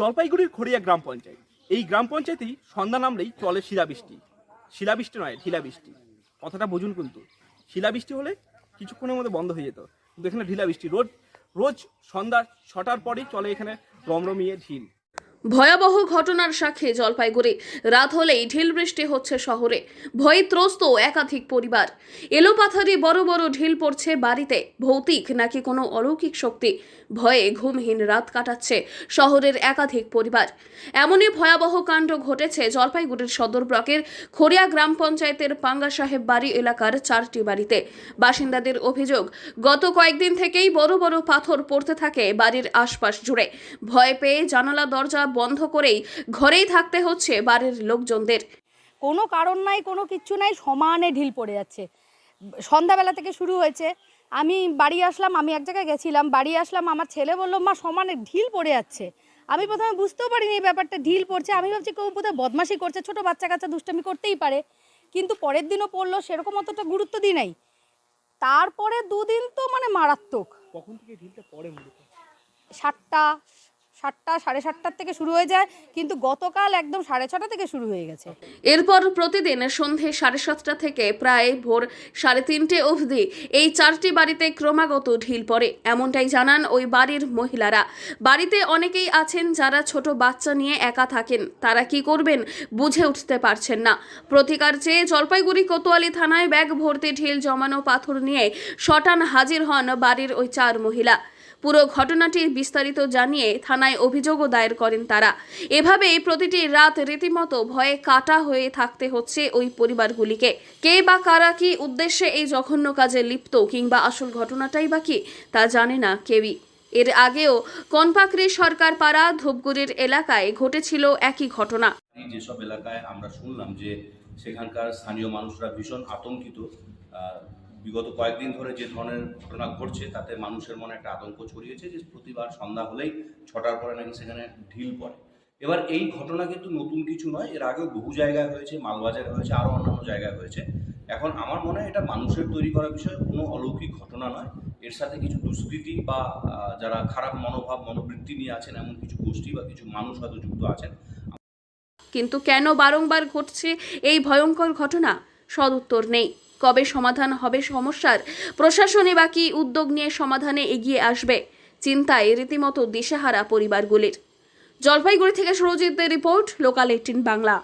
জলপাইগুড়ির খড়িয়া গ্রাম পঞ্চায়েত, এই গ্রাম পঞ্চায়েতেই সন্ধ্যা নামলেই চলে শিলাবৃষ্টি। শিলাবৃষ্টি নয়, ঢিলাবৃষ্টি। কথাটা বুঝুন, কিন্তু শিলাবৃষ্টি হলে কিছুক্ষণের মধ্যে বন্ধ হয়ে যেত, কিন্তু এখানে ঢিলাবৃষ্টি রোজ রোজ সন্ধ্যা 6টার পরেই চলে এখানে রমরমিয়ে ঢিল। ভয়াবহ ঘটনার সাক্ষী জলপাইগুড়ি। রাত হলেই ঢিল বৃষ্টি হচ্ছে শহরে, ভয়ে ত্রস্ত একাধিক পরিবার। এলোপাথারি বড় বড় ঢিল পড়ছে বাড়িতে। ভৌতিক নাকি কোনো অলৌকিক শক্তি, ভয়ে ঘুমহীন রাত কাটাচ্ছে শহরের একাধিক পরিবার। এমনই ভয়াবহ কাণ্ড ঘটেছে জলপাইগুড়ির সদর ব্লকের খড়িয়া গ্রাম পঞ্চায়েতের পাঙ্গা সাহেব বাড়ি এলাকার 4টি বাড়িতে। বাসিন্দাদের অভিযোগ, গত কয়েকদিন থেকেই বড় বড় পাথর পড়তে থাকে বাড়ির আশপাশ জুড়ে। ভয় পেয়ে জানালা দরজা বন্ধ করেই ঘরেই থাকতে হচ্ছে বাড়ির লোকজনদের। কোনো কারণ নাই, কোনো কিচ্ছু নাই, সমানে ঢিল পড়ে যাচ্ছে। সন্ধ্যাবেলা থেকে শুরু হয়েছে। আমি বাড়ি আসলাম, আমি এক জায়গায় গেছিলাম, বাড়ি আসলাম, আমার ছেলে বললো মা সমানে ঢিল পড়ে যাচ্ছে। আমি প্রথমে বুঝতেও পারিনি এই ব্যাপারটা, ঢিল পড়ছে। আমি ভাবছি কেউ বোধহয় বদমাশি করছে, ছোটো বাচ্চা কাচ্চা দুষ্টামি করতেই পারে। কিন্তু পরের দিনও পড়লো, সেরকম অতটা গুরুত্ব দিই নাই। তারপরে দুদিন তো মানে মারাত্মক। কখন থেকে ঢিলটা পড়ে? মূলত 7টা, 7টা, 7:30 থেকে শুরু হয়ে যায়, কিন্তু গতকাল একদম 6:30 থেকে শুরু হয়ে গেছে। এরপর প্রতিদিন সন্ধে 7:30 থেকে প্রায় ভোর 3:30 অবধি এই 4টি বাড়িতে ক্রমাগত ঢিল পড়ে, এমনটাই জানান ওই বাড়ির মহিলারা। বাড়িতে অনেকেই আছেন যারা ছোট বাচ্চা নিয়ে একা থাকেন, তারা কি করবেন বুঝে উঠতে পারছেন না। প্রতিকার চেয়ে জলপাইগুড়ি কোতোয়ালি থানায় ব্যাগ ভর্তি ঢিল জমানো পাথর নিয়ে শটান হাজির হন বাড়ির ওই 4 মহিলা। পুরো ঘটনাটি বিস্তারিত জানিয়ে থানায় অভিযোগও দায়ের করেন তারা। এভাবেই প্রতিটি রাত রীতিমতো ভয়ে কাটা হয়ে থাকতে হচ্ছে ওই পরিবারগুলিকে। কে বা কারা কি উদ্দেশ্যে এই জঘন্য কাজে লিপ্ত, কিংবা আসল ঘটনাটাই বা কি, তা জানে না কেউই। এর আগেও কনপাকড়ি সরকার পাড়া ধূপগুড়ির এলাকায় ঘটেছিল একই ঘটনা। যেসব এলাকায় আমরা শুনলাম যে সেখানকার স্থানীয় মানুষরা ভীষণ আতঙ্কিত, বিগত কয়েকদিন ধরে যে ধরনের ঘটনা ঘটছে তাতে মানুষের মনে একটা আতঙ্ক ছড়িয়েছে যে প্রতিবার সন্ধ্যা হলেই 6টার পরে নাকি সেখানে ঢিল পড়ে। এবার এই ঘটনা কিন্তু নতুন কিছু নয়, এর আগেও বহু জায়গায় হয়েছে, মালবাজারে হয়েছে, আরও অন্যান্য জায়গায় হয়েছে। এখন আমার মনে হয় এটা মানুষের তৈরি করা বিষয়, কোনো অলৌকিক ঘটনা নয়। এর সাথে কিছু দুষ্কৃতী বা যারা খারাপ মনোবৃত্তি নিয়ে আছেন এমন কিছু গোষ্ঠী বা কিছু মানুষ হয়তো যুক্ত আছেন। কিন্তু কেন বারংবার ঘটছে এই ভয়ঙ্কর ঘটনা? সদুত্তর নেই। কবে সমাধান হবে সমস্যার? প্রশাসনই বা কি উদ্যোগ নিয়ে সমাধানে এগিয়ে আসবে? চিন্তায় রীতিমতো দিশেহারা পরিবারগুলির। জলপাইগুড়ি থেকে সুরজিতের রিপোর্ট, লোকাল 18 বাংলা।